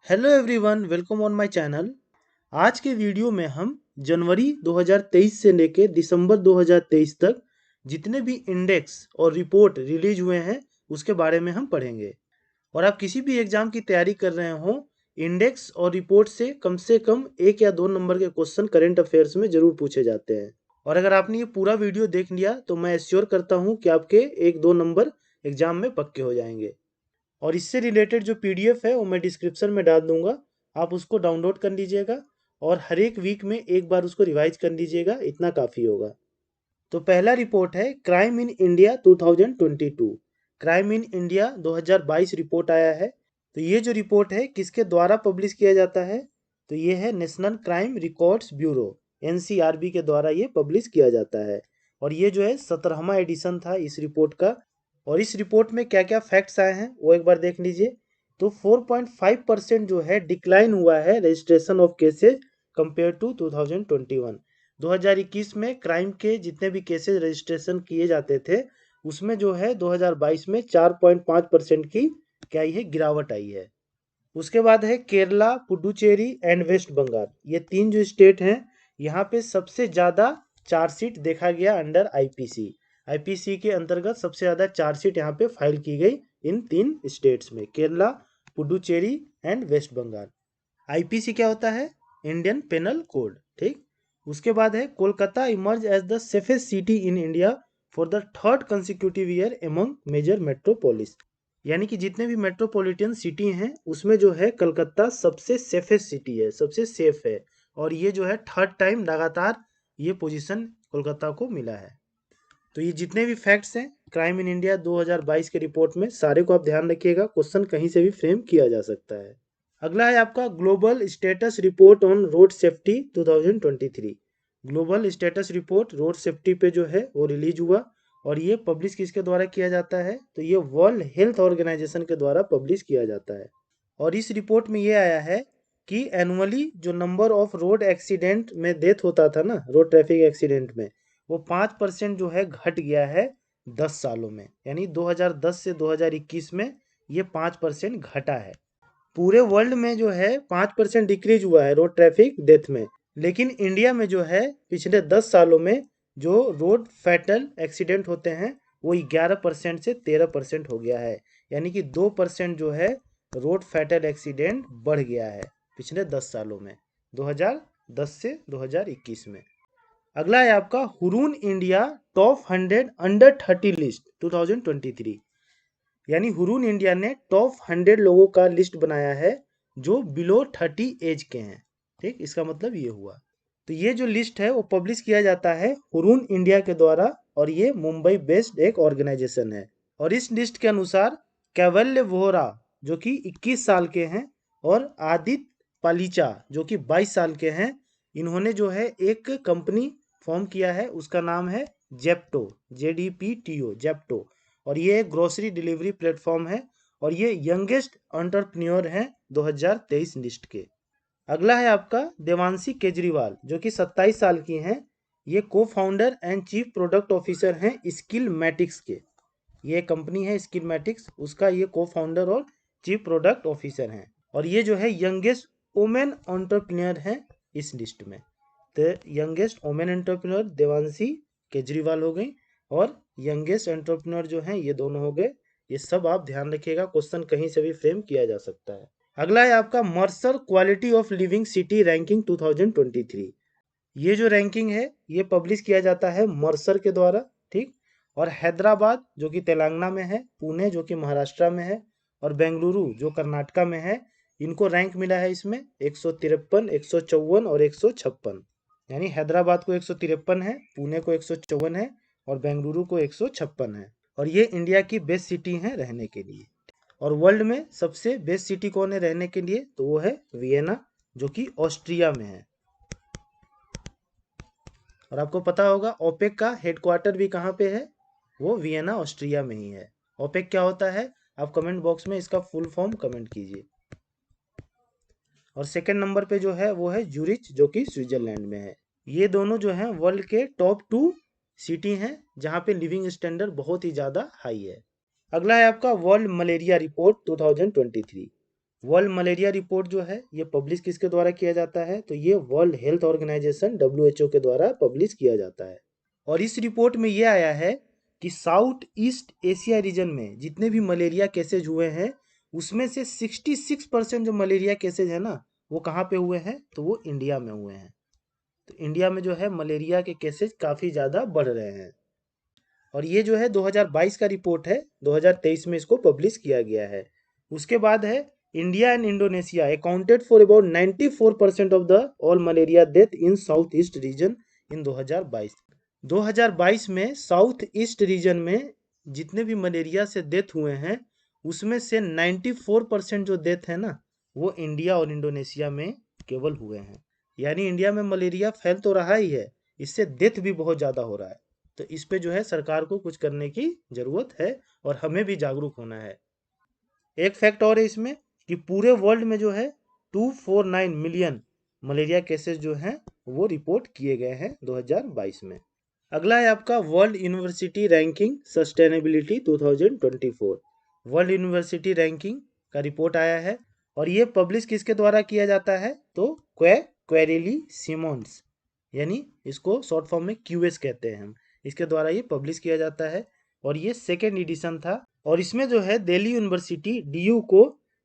Hello everyone, welcome on my channel. आज के video में हम जनवरी 2023 से लेके दिसंबर 2023 तक जितने भी इंडेक्स और रिपोर्ट रिलीज हुए हैं उसके बारे में हम पढ़ेंगे। और आप किसी भी एग्जाम की तैयारी कर रहे हो, इंडेक्स और रिपोर्ट से कम 1 या 2 नंबर के क्वेश्चन करेंट अफेयर्स में जरूर पूछे जाते हैं। और अगर आपने ये पूरा वीडियो देख लिया तो मैं एश्योर करता हूँ कि आपके 1-2 नंबर एग्जाम में पक्के हो जाएंगे। और इससे रिलेटेड जो पीडीएफ है वो मैं डिस्क्रिप्शन में डाल दूंगा, आप उसको डाउनलोड कर लीजिएगा और हर एक वीक में एक बार उसको रिवाइज कर लीजिएगा, इतना काफ़ी होगा। तो पहला रिपोर्ट है crime in India 2022। Crime in India 2022 report आया है। तो ये जो रिपोर्ट है किसके द्वारा पब्लिश किया जाता है, तो ये है national crime records bureau NCRB के द्वारा ये पब्लिश किया जाता है। और ये जो है 17वां एडिशन था इस रिपोर्ट का। और इस रिपोर्ट में क्या क्या फैक्ट्स आए हैं वो एक बार देख लीजिए। तो 4.5% जो है डिक्लाइन हुआ है registration of cases compare to 2021। 2021 में क्राइम के जितने भी केसेज रजिस्ट्रेशन किए जाते थे उसमें जो है 2022 में 4.5% की क्या ये गिरावट आई है। उसके बाद है केरला, पुडुचेरी एंड वेस्ट बंगाल। ये तीन जो स्टेट हैं यहाँ पे सबसे ज़्यादा चार्जशीट देखा गया अंडर आईपीसी। आईपीसी के अंतर्गत सबसे ज़्यादा चार्जशीट यहाँ पे फाइल की गई इन तीन स्टेट्स में, केरला, पुडुचेरी एंड वेस्ट बंगाल। आईपीसी क्या होता है? इंडियन पेनल कोड, ठीक। उसके बाद है Kolkata emerge as the safest city in India for the third consecutive year among major metropolis. यानी कि जितने भी मेट्रोपॉलिटन सिटी हैं उसमें जो है कलकत्ता सबसे सेफेस्ट सिटी है, सबसे सेफ है। और ये जो है थर्ड टाइम लगातार ये पोजीशन कोलकाता को मिला है। तो ये जितने भी फैक्ट्स हैं क्राइम इन इंडिया 2022 के रिपोर्ट में, सारे को आप ध्यान रखिएगा, क्वेश्चन कहीं से भी फ्रेम किया जा सकता है। अगला है आपका global status report on road safety 2023। Global status report road safety पे जो है वो रिलीज हुआ। और ये पब्लिश किसके द्वारा किया जाता है, तो ये वर्ल्ड हेल्थ ऑर्गेनाइजेशन के द्वारा पब्लिश किया जाता है। और इस रिपोर्ट में ये आया है कि एनुअली जो नंबर ऑफ रोड एक्सीडेंट में डेथ होता था ना, रोड ट्रैफिक एक्सीडेंट में, वो 5% जो है घट गया है 10 सालों में। यानी 2010 से 2021 में ये 5% घटा है। पूरे वर्ल्ड में जो है 5% डिक्रीज हुआ है रोड ट्रैफिक डेथ में। लेकिन इंडिया में जो है पिछले 10 सालों में जो रोड फैटल एक्सीडेंट होते हैं वो 11% से 13% हो गया है। यानी कि 2% जो है रोड फैटल एक्सीडेंट बढ़ गया है पिछले 10 सालों में, 2010 से 2021 में। अगला है आपका Hurun India top 100 under 30 list 2023। यानी हुरून इंडिया ने टॉप 100 लोगों का लिस्ट बनाया है जो बिलो 30 एज के हैं, ठीक। इसका मतलब ये हुआ। तो ये जो लिस्ट है वो पब्लिश किया जाता है हुरून इंडिया के द्वारा और ये मुंबई बेस्ड एक ऑर्गेनाइजेशन है। और इस लिस्ट के अनुसार कैवल्य वोहरा जो कि 21 साल के हैं और आदित्य पालीचा जो कि 22 साल के हैं, इन्होंने जो है एक कंपनी फॉर्म किया है, उसका नाम है जेप्टो, JDPTO जेप्टो। और ये एक ग्रोसरी डिलीवरी प्लेटफॉर्म है और ये यंगेस्ट एंटरप्रेन्योर हैं 2023 लिस्ट के। अगला है आपका देवांशी केजरीवाल जो कि 27 साल की हैं। ये को founder and chief product officer हैं स्किल मैटिक्स के। ये कंपनी है स्किल मैटिक्स, उसका ये को फाउंडर और चीफ प्रोडक्ट ऑफिसर हैं। और ये जो है यंगेस्ट वुमेन एंटरप्रेन्योर हैं इस लिस्ट में। तो youngest women entrepreneur Devanshi Kejriwal हो गई और यंगेस्ट एंटरप्रेन्योर जो हैं ये दोनों हो गए। ये सब आप ध्यान रखिएगा, क्वेश्चन कहीं से भी फ्रेम किया जा सकता है। अगला है आपका Mercer quality of living city ranking 2023। ये जो रैंकिंग है ये पब्लिश किया जाता है मर्सर के द्वारा, ठीक। और हैदराबाद जो कि तेलंगाना में है, पुणे जो कि महाराष्ट्र में है और बेंगलुरु जो कर्नाटका में है, इनको रैंक मिला है इसमें 153, 154 और 156। यानी हैदराबाद को 153 है, पुणे को 154 है और बेंगलुरु को 156 है। और ये इंडिया की बेस्ट सिटी है रहने के लिए। और वर्ल्ड में सबसे बेस्ट सिटी कौन है रहने के लिए, तो वो है वियना जो कि ऑस्ट्रिया में है। और आपको पता होगा ओपेक का हेडक्वार्टर भी कहाँ पे है, वो वियना ऑस्ट्रिया में ही है। ओपेक क्या होता है, आप कमेंट बॉक्स में इसका फुल फॉर्म कमेंट कीजिए। और सेकंड नंबर पे जो है वो है जूरिच जो कि स्विट्जरलैंड में है। ये दोनों जो हैं वर्ल्ड के टॉप 2 सिटी हैं जहाँ पे लिविंग स्टैंडर्ड बहुत ही ज़्यादा हाई है। अगला है आपका world malaria report 2023। World malaria report जो है ये पब्लिश किसके द्वारा किया जाता है, तो ये वर्ल्ड हेल्थ ऑर्गेनाइजेशन WHO के द्वारा पब्लिश किया जाता है। और इस रिपोर्ट में ये आया है कि साउथ ईस्ट एशिया रीजन में जितने भी मलेरिया केसेज हुए हैं उसमें से 66% जो मलेरिया केसेज है ना वो कहाँ पे हुए हैं, तो वो इंडिया में हुए हैं। तो इंडिया में जो है मलेरिया के केसेज काफ़ी ज़्यादा बढ़ रहे हैं। और ये जो है 2022 का रिपोर्ट है, 2023 में इसको पब्लिश किया गया है। उसके बाद है India and Indonesia accounted for about 94% of the all malaria death in South East region in 2022। 2022 में साउथ ईस्ट रीजन में जितने भी मलेरिया से डेथ हुए हैं उसमें से 94% जो डेथ है ना वो इंडिया और इंडोनेशिया में केवल हुए हैं। यानी इंडिया में मलेरिया फैल तो रहा ही है, इससे डेथ भी बहुत ज़्यादा हो रहा है। तो इस पे जो है सरकार को कुछ करने की ज़रूरत है और हमें भी जागरूक होना है। एक फैक्ट और है इसमें कि पूरे वर्ल्ड में जो है 249 मिलियन मलेरिया केसेस जो हैं वो रिपोर्ट किए गए हैं 2022 में। अगला है आपका world university ranking sustainability 2024। World university ranking का रिपोर्ट आया है और ये पब्लिश किसके द्वारा किया जाता है, तो क्वेरेली सिमोन्स, यानी इसको शॉर्ट फॉर्म में क्यूएस कहते हैं हम, इसके द्वारा ये पब्लिश किया जाता है। और ये सेकेंड एडिशन था और इसमें जो है दिल्ली यूनिवर्सिटी DU को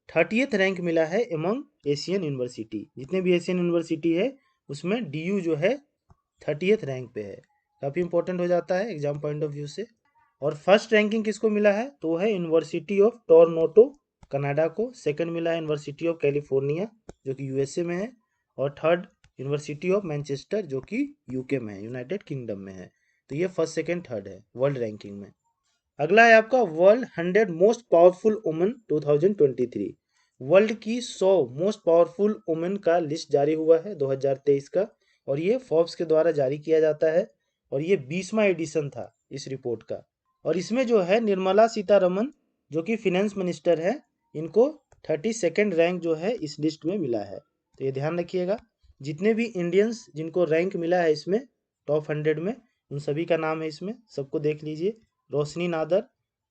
30th रैंक मिला है एमंग एशियन यूनिवर्सिटी। जितने भी एशियन यूनिवर्सिटी है उसमें DU जो है 30th रैंक पे है। काफ़ी इंपॉर्टेंट हो जाता है एग्जाम पॉइंट ऑफ व्यू से। और फर्स्ट रैंकिंग किसको मिला है, तो वो है यूनिवर्सिटी ऑफ टोरंटो कनाडा को। सेकंड मिला है यूनिवर्सिटी ऑफ कैलिफोर्निया जो कि USA में है। और थर्ड यूनिवर्सिटी ऑफ मैनचेस्टर जो कि UK में है, यूनाइटेड किंगडम में है। तो ये फर्स्ट सेकंड थर्ड है वर्ल्ड रैंकिंग में। अगला है आपका world 100 most powerful women 2023। World की 100 मोस्ट पावरफुल वुमेन का लिस्ट जारी हुआ है 2023 का और ये फोर्ब्स के द्वारा जारी किया जाता है और ये 20वां एडिशन था इस रिपोर्ट का। और इसमें जो है निर्मला सीतारमन जो कि फिनेंस मिनिस्टर है, इनको 32nd रैंक जो है इस लिस्ट में मिला है। तो ये ध्यान रखिएगा, जितने भी इंडियंस जिनको रैंक मिला है इसमें टॉप 100 में उन सभी का नाम है इसमें, सबको देख लीजिए। रोशनी नादर,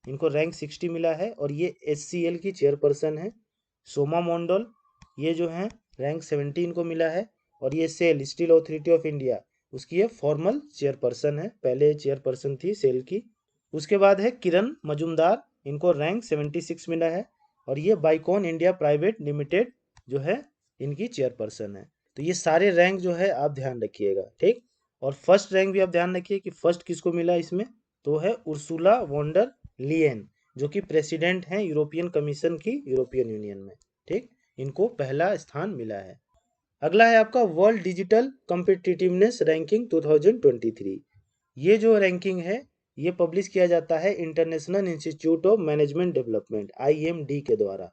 इनको रैंक 60 मिला है और ये HCL की चेयरपर्सन है। सोमा मोंडोल, ये जो हैं रैंक 70 इनको मिला है और ये SAIL Steel Authority of India उसकी ये फॉर्मल चेयरपर्सन है, पहले चेयरपर्सन थी सेल की। उसके बाद है किरण मजुमदार, इनको रैंक 76 मिला है और ये बाइकॉन इंडिया प्राइवेट लिमिटेड जो है इनकी चेयरपर्सन है। तो ये सारे रैंक जो है आप ध्यान रखिएगा, ठीक। और फर्स्ट रैंक भी आप ध्यान रखिए कि फर्स्ट किसको मिला इसमें, तो है उर्सुला वॉन्डर लियन जो कि प्रेसिडेंट हैं यूरोपियन कमीशन की यूरोपियन यूनियन में, ठीक। इनको पहला स्थान मिला है। अगला है आपका वर्ल्ड डिजिटल कॉम्पिटिटिवनेस रैंकिंग 2023। ये जो रैंकिंग है ये पब्लिश किया जाता है international institute of management development IMD के द्वारा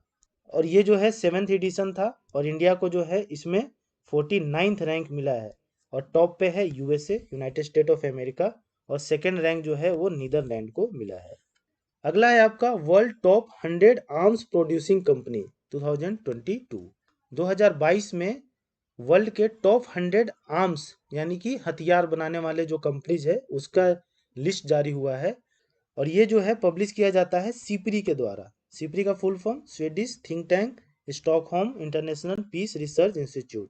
और ये जो है 7th एडिशन था और इंडिया को जो है इसमें 49th रैंक मिला है। और टॉप पे है USA United state of America और सेकेंड रैंक जो है वो नीदरलैंड को मिला है। अगला है आपका world top 100 arms producing company 2022। 2022 में वर्ल्ड के टॉप 100 आर्म्स यानी कि हथियार बनाने वाले जो कंपनीज है उसका लिस्ट जारी हुआ है और ये जो है पब्लिश किया जाता है सिप्री के द्वारा। सिप्री का full form Swedish think tank Stockholm International Peace Research Institute.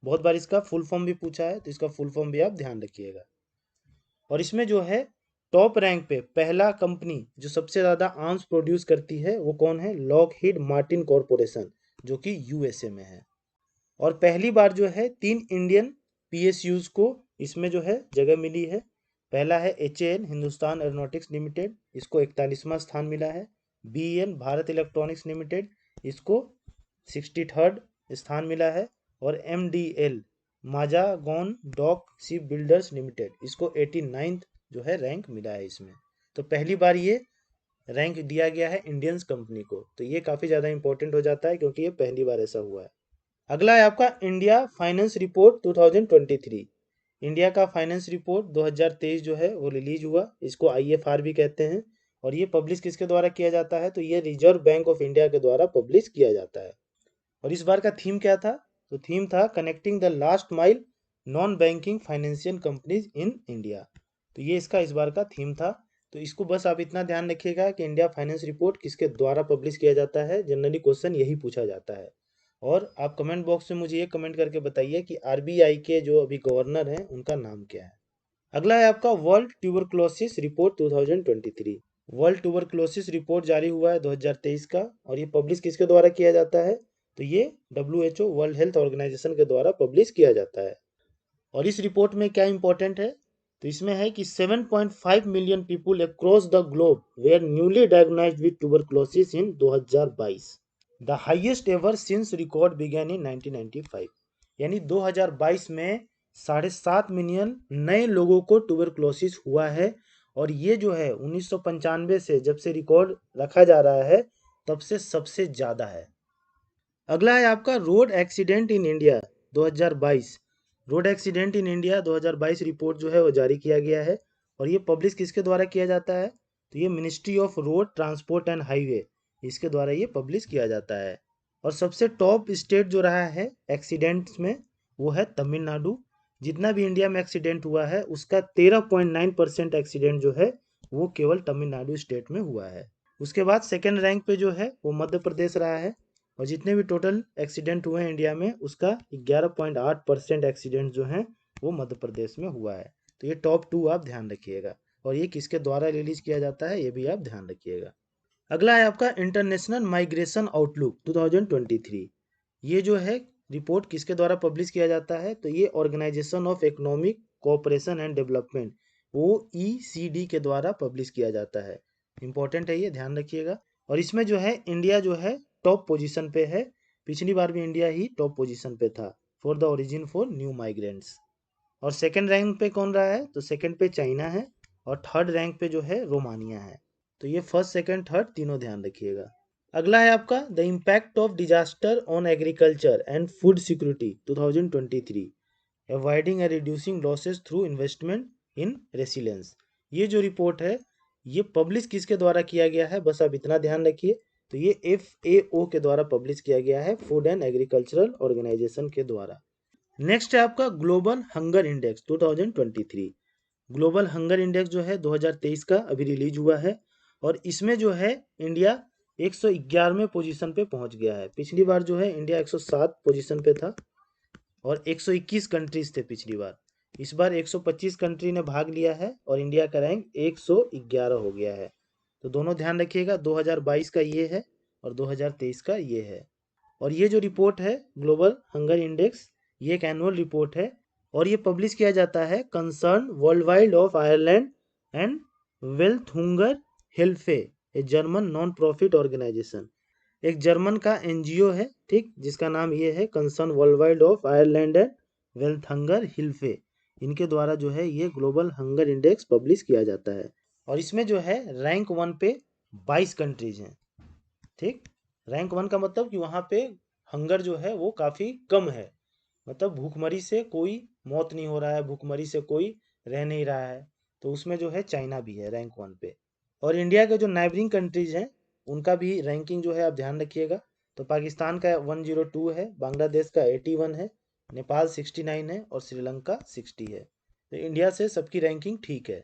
बहुत बार इसका फुल फॉर्म भी पूछा है तो इसका फुल फॉर्म भी आप ध्यान रखिएगा। और इसमें जो है टॉप रैंक पे पहला कंपनी जो सबसे ज़्यादा आर्म्स प्रोड्यूस करती है वो कौन है, लॉकहीड मार्टिन कॉरपोरेशन जो कि USA में है। और पहली बार जो है 3 इंडियन PSUs को इसमें जो है जगह मिली है। पहला है HAL हिंदुस्तान एरोनॉटिक्स लिमिटेड, इसको 41वां स्थान मिला है। BEL भारत इलेक्ट्रॉनिक्स लिमिटेड, इसको 63rd स्थान मिला है। और MDL Mazagon Dock Ship Builders Limited, इसको 89th जो है रैंक मिला है इसमें। तो पहली बार ये रैंक दिया गया है इंडियंस कंपनी को, तो ये काफ़ी ज़्यादा इंपॉर्टेंट हो जाता है क्योंकि ये पहली बार ऐसा हुआ है। अगला है आपका इंडिया फाइनेंस रिपोर्ट 2023। इंडिया का फाइनेंस रिपोर्ट 2023 जो है वो रिलीज हुआ, इसको IFR भी कहते हैं। और ये पब्लिश किसके द्वारा किया जाता है, तो ये रिजर्व बैंक ऑफ इंडिया के द्वारा पब्लिश किया जाता है। और इस बार का थीम क्या था, तो थीम था connecting the last mile non banking financial companies in India. तो ये इसका इस बार का थीम था। तो इसको बस आप इतना ध्यान रखिएगा कि इंडिया फाइनेंस रिपोर्ट किसके द्वारा पब्लिश किया जाता है, जनरली क्वेश्चन यही पूछा जाता है। और आप कमेंट बॉक्स में मुझे ये कमेंट करके बताइए कि आरबीआई के जो अभी गवर्नर हैं उनका नाम क्या है। अगला है आपका world tuberculosis report 2023। World tuberculosis report जारी हुआ है 2023 का, और ये पब्लिश किसके द्वारा किया जाता है, तो ये WHO वर्ल्ड हेल्थ ऑर्गेनाइजेशन के द्वारा पब्लिश किया जाता है। और इस रिपोर्ट में क्या इंपॉर्टेंट है, तो इसमें है कि 7.5 million people across the globe were newly diagnosed with tuberculosis in 2022, the highest ever since record began in 1995। यानी 2022 में 7.5 मिलियन नए लोगों को ट्यूबरक्लोसिस हुआ है, और ये जो है 1995 से जब से रिकॉर्ड रखा जा रहा है तब से सबसे ज़्यादा है। अगला है आपका road accident in India 2022। Road accident in India 2022 report जो है वो जारी किया गया है, और ये पब्लिश किसके द्वारा किया जाता है, तो ये ministry of road transport and highway, इसके द्वारा ये पब्लिश किया जाता है। और सबसे टॉप स्टेट जो रहा है एक्सीडेंट्स में वो है तमिलनाडु। जितना भी इंडिया में एक्सीडेंट हुआ है उसका 13.9% एक्सीडेंट जो है वो केवल तमिलनाडु स्टेट में हुआ है। उसके बाद सेकेंड रैंक पे जो है वो मध्य प्रदेश रहा है, और जितने भी टोटल एक्सीडेंट हुए हैं इंडिया में उसका 11.8% एक्सीडेंट जो हैं वो मध्य प्रदेश में हुआ है। तो ये टॉप 2 आप ध्यान रखिएगा, और ये किसके द्वारा रिलीज किया जाता है ये भी आप ध्यान रखिएगा। अगला है आपका इंटरनेशनल माइग्रेशन आउटलुक 2023। ये जो है रिपोर्ट किसके द्वारा पब्लिश किया जाता है, तो ये Organisation of Economic Cooperation and Development OECD के द्वारा पब्लिश किया जाता है। इंपॉर्टेंट है ये, ध्यान रखिएगा। और इसमें जो है इंडिया जो है टॉप पोजीशन पे है। पिछली बार भी इंडिया ही टॉप पोजीशन पे था for the origin for new migrants. और सेकंड रैंक पे कौन रहा है, तो सेकंड पे चाइना है, और थर्ड रैंक पे जो है रोमानिया है। तो ये फर्स्ट सेकंड थर्ड तीनों ध्यान रखिएगा। अगला है आपका the impact of disaster on agriculture and food security 2023, avoiding and reducing losses through investment in resilience. ये जो रिपोर्ट है ये पब्लिश किसके द्वारा किया गया है, बस आप इतना ध्यान रखिए, तो ये FAO के द्वारा पब्लिश किया गया है, फूड एंड एग्रीकल्चरल ऑर्गेनाइजेशन के द्वारा। नेक्स्ट है आपका global hunger index 2023। Global hunger index जो है 2023 का अभी रिलीज हुआ है, और इसमें जो है इंडिया 111वें पोजीशन पे पहुंच गया है। पिछली बार जो है इंडिया 107 पोजीशन पे था, और 121 कंट्रीज थे पिछली बार। इस बार 125 कंट्री ने भाग लिया है, और इंडिया का रैंक 111 हो गया है। तो दोनों ध्यान रखिएगा, 2022 का ये है और 2023 का ये है। और ये जो रिपोर्ट है ग्लोबल हंगर इंडेक्स, ये एक एनुअल रिपोर्ट है, और ये पब्लिश किया जाता है Concern Worldwide of Ireland and Welthungerhilfe, a German non profit organisation. एक जर्मन का NGO है, ठीक, जिसका नाम ये है Concern Worldwide of Ireland and Welthungerhilfe. इनके द्वारा जो है ये ग्लोबल हंगर इंडेक्स पब्लिश किया जाता है, और इसमें जो है रैंक 1 पे 22 कंट्रीज हैं। ठीक, रैंक 1 का मतलब कि वहाँ पे हंगर जो है वो काफ़ी कम है, मतलब भूखमरी से कोई मौत नहीं हो रहा है, भूखमरी से कोई रह नहीं रहा है। तो उसमें जो है चाइना भी है रैंक 1 पे। और इंडिया के जो नाइबरिंग कंट्रीज हैं उनका भी रैंकिंग जो है आप ध्यान रखिएगा। तो पाकिस्तान का 102 है, बांग्लादेश का 81 है, नेपाल 69 है, और श्रीलंका 60 है। तो इंडिया से सबकी रैंकिंग ठीक है।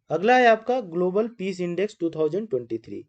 अगला है आपका Global Peace Index 2023।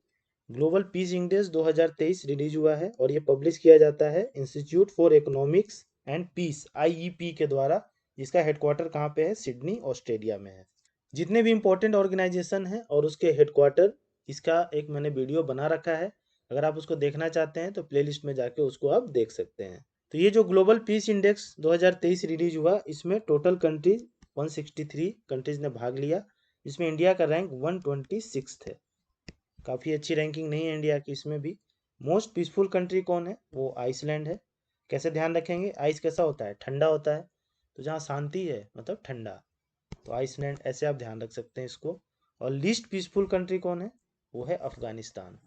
Global Peace Index 2023 release हुआ है, और ये पब्लिश किया जाता है Institute for Economics and Peace IEP के द्वारा, जिसका हेडक्वार्टर कहाँ पे है, सिडनी ऑस्ट्रेलिया में है। जितने भी इंपॉर्टेंट ऑर्गेनाइजेशन हैं और उसके हेडक्वार्टर, इसका एक मैंने वीडियो बना रखा है, अगर आप उसको देखना चाहते हैं तो प्लेलिस्ट में जाके उसको आप देख सकते हैं। तो ये जो ग्लोबल पीस इंडेक्स 2023 रिलीज हुआ, इसमें टोटल कंट्रीज 163 कंट्रीज ने भाग लिया, इसमें इंडिया का रैंक 126 है। काफ़ी अच्छी रैंकिंग नहीं है इंडिया की इसमें भी। मोस्ट पीसफुल कंट्री कौन है, वो आइसलैंड है। कैसे ध्यान रखेंगे, आइस कैसा होता है, ठंडा होता है, तो जहाँ शांति है मतलब ठंडा, तो आइसलैंड, ऐसे आप ध्यान रख सकते हैं इसको। और लीस्ट पीसफुल कंट्री कौन है, वो है अफगानिस्तान।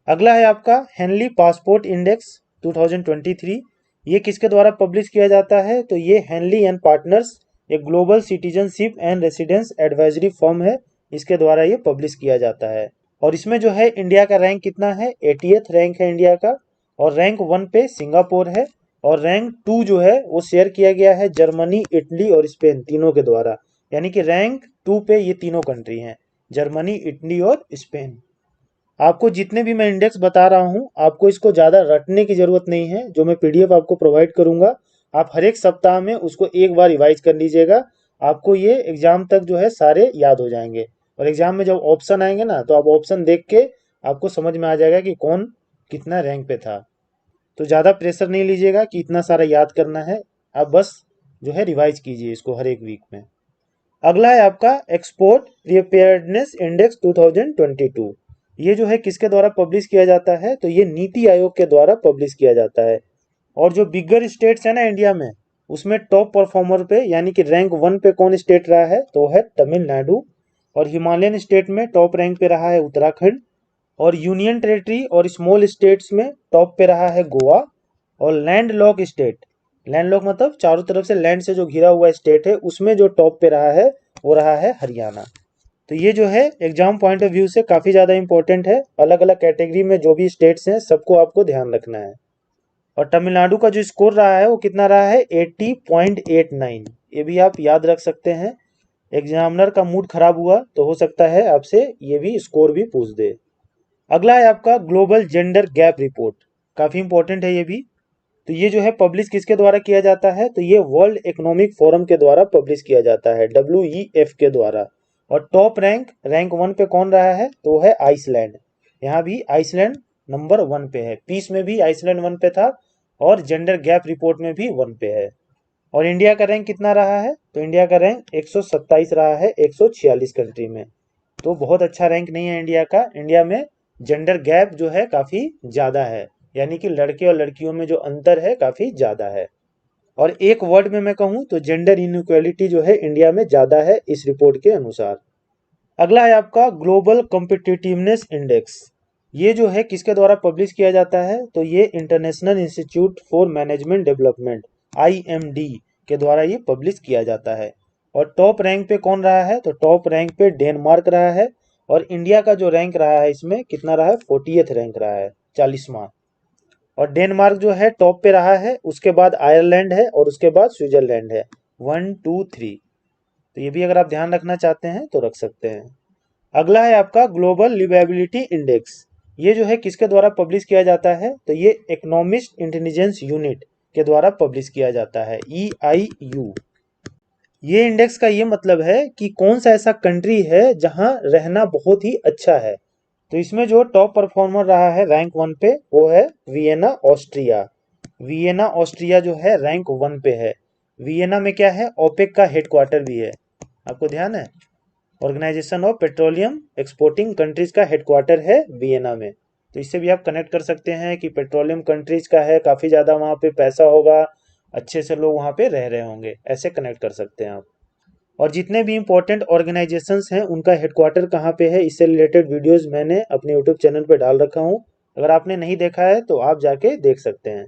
अगला है आपका हेनली पासपोर्ट इंडेक्स 2023। ये किसके द्वारा पब्लिश किया जाता है, तो ये हेनली एंड पार्टनर्स, एक global citizenship and residence advisory firm है, इसके द्वारा ये पब्लिश किया जाता है। और इसमें जो है इंडिया का रैंक कितना है, 80th रैंक है इंडिया का, और रैंक 1 पे सिंगापुर है, और रैंक 2 जो है वो शेयर किया गया है जर्मनी, इटली और स्पेन तीनों के द्वारा। यानी कि रैंक 2 पे ये तीनों कंट्री हैं। जर्मनी, इटली और स्पेन। आपको जितने भी मैं इंडेक्स बता रहा हूँ, आपको इसको ज़्यादा रटने की ज़रूरत नहीं है। जो मैं पीडीएफ आपको प्रोवाइड करूँगा, आप हर एक सप्ताह में उसको एक बार रिवाइज कर लीजिएगा। आपको ये एग्ज़ाम तक जो है सारे याद हो जाएंगे। और एग्ज़ाम में जब ऑप्शन आएंगे ना, तो आप ऑप्शन देख के आपको समझ में आ जाएगा कि कौन कितना रैंक पे था। तो ज़्यादा प्रेशर नहीं लीजिएगा कि इतना सारा याद करना है। आप बस जो है रिवाइज कीजिए इसको हर एक वीक में। अगला है आपका एक्सपोर्ट प्रिपेयर्डनेस इंडेक्स 2022। ये जो है किसके द्वारा पब्लिश किया जाता है? तो ये नीति आयोग के द्वारा पब्लिश किया जाता है। और जो बिगर स्टेट्स है ना इंडिया में, उसमें टॉप परफॉर्मर पे यानी कि रैंक 1 पे कौन स्टेट रहा है? तो है तमिलनाडु। और हिमालयन स्टेट में टॉप रैंक पे रहा है उत्तराखंड। और यूनियन टेरिटरी और स्मॉल स्टेट्स में टॉप पे रहा है गोवा। और land lock state, land lock मतलब चारों तरफ से लैंड से जो घिरा हुआ स्टेट है, उसमें जो टॉप पे रहा है वो रहा है हरियाणा। तो ये जो है एग्जाम पॉइंट ऑफ व्यू से काफ़ी ज़्यादा इंपॉर्टेंट है। अलग अलग कैटेगरी में जो भी स्टेट्स हैं सबको आपको ध्यान रखना है। और तमिलनाडु का जो स्कोर रहा है वो कितना रहा है? 80.89। ये भी आप याद रख सकते हैं। एग्जामिनर का मूड खराब हुआ तो हो सकता है आपसे ये भी स्कोर भी पूछ दे। अगला है आपका ग्लोबल जेंडर गैप रिपोर्ट। काफ़ी इंपॉर्टेंट है ये भी। तो ये जो है पब्लिश किसके द्वारा किया जाता है? तो ये वर्ल्ड इकोनॉमिक फोरम के द्वारा पब्लिश किया जाता है, WEF के द्वारा। और टॉप रैंक 1 पे कौन रहा है? तो वो है आइसलैंड। यहाँ भी आइसलैंड नंबर 1 पे है। पीस में भी आइसलैंड 1 पे था और जेंडर गैप रिपोर्ट में भी 1 पे है। और इंडिया का रैंक कितना रहा है? तो इंडिया का रैंक 127 रहा है 146 कंट्री में। तो बहुत अच्छा रैंक नहीं है इंडिया का। इंडिया में जेंडर गैप जो है काफ़ी ज़्यादा है, यानी कि लड़के और लड़कियों में जो अंतर है काफ़ी ज़्यादा है। और एक वर्ड में मैं कहूँ तो जेंडर इनइक्वालिटी जो है इंडिया में ज़्यादा है इस रिपोर्ट के अनुसार। अगला है आपका ग्लोबल कॉम्पिटिटिवनेस इंडेक्स। ये जो है किसके द्वारा पब्लिश किया जाता है? तो ये international institute for management development, IMD के द्वारा ये पब्लिश किया जाता है। और टॉप रैंक पे कौन रहा है? तो टॉप रैंक पे डेनमार्क रहा है। और इंडिया का जो रैंक रहा है इसमें कितना रहा है? 40th रैंक रहा है, 40वां। और डेनमार्क जो है टॉप पे रहा है, उसके बाद आयरलैंड है और उसके बाद स्विट्जरलैंड है। 1 2 3। तो ये भी अगर आप ध्यान रखना चाहते हैं तो रख सकते हैं। अगला है आपका ग्लोबल लिवेबिलिटी इंडेक्स। ये जो है किसके द्वारा पब्लिश किया जाता है? तो ये इकोनॉमिस्ट इंटेलिजेंस यूनिट के द्वारा पब्लिश किया जाता है, EIU। ये इंडेक्स का ये मतलब है कि कौन सा ऐसा कंट्री है जहां रहना बहुत ही अच्छा है। तो इसमें जो टॉप परफॉर्मर रहा है रैंक 1 पे वो है वियना, ऑस्ट्रिया। वियना ऑस्ट्रिया जो है रैंक 1 पे है। वियना में क्या है? ओपेक का हेडक्वार्टर भी है, आपको ध्यान है? Organisation of Petroleum Exporting Countries का हेडक्वार्टर है वियना में। तो इससे भी आप कनेक्ट कर सकते हैं कि पेट्रोलियम कंट्रीज का है, काफ़ी ज़्यादा वहाँ पे पैसा होगा, अच्छे से लोग वहाँ पे रह रहे होंगे, ऐसे कनेक्ट कर सकते हैं आप। और जितने भी इंपॉर्टेंट ऑर्गेनाइजेशंस हैं उनका हेडक्वार्टर कहाँ पे है, इससे रिलेटेड वीडियोस मैंने अपने यूट्यूब चैनल पे डाल रखा हूँ। अगर आपने नहीं देखा है तो आप जाके देख सकते हैं।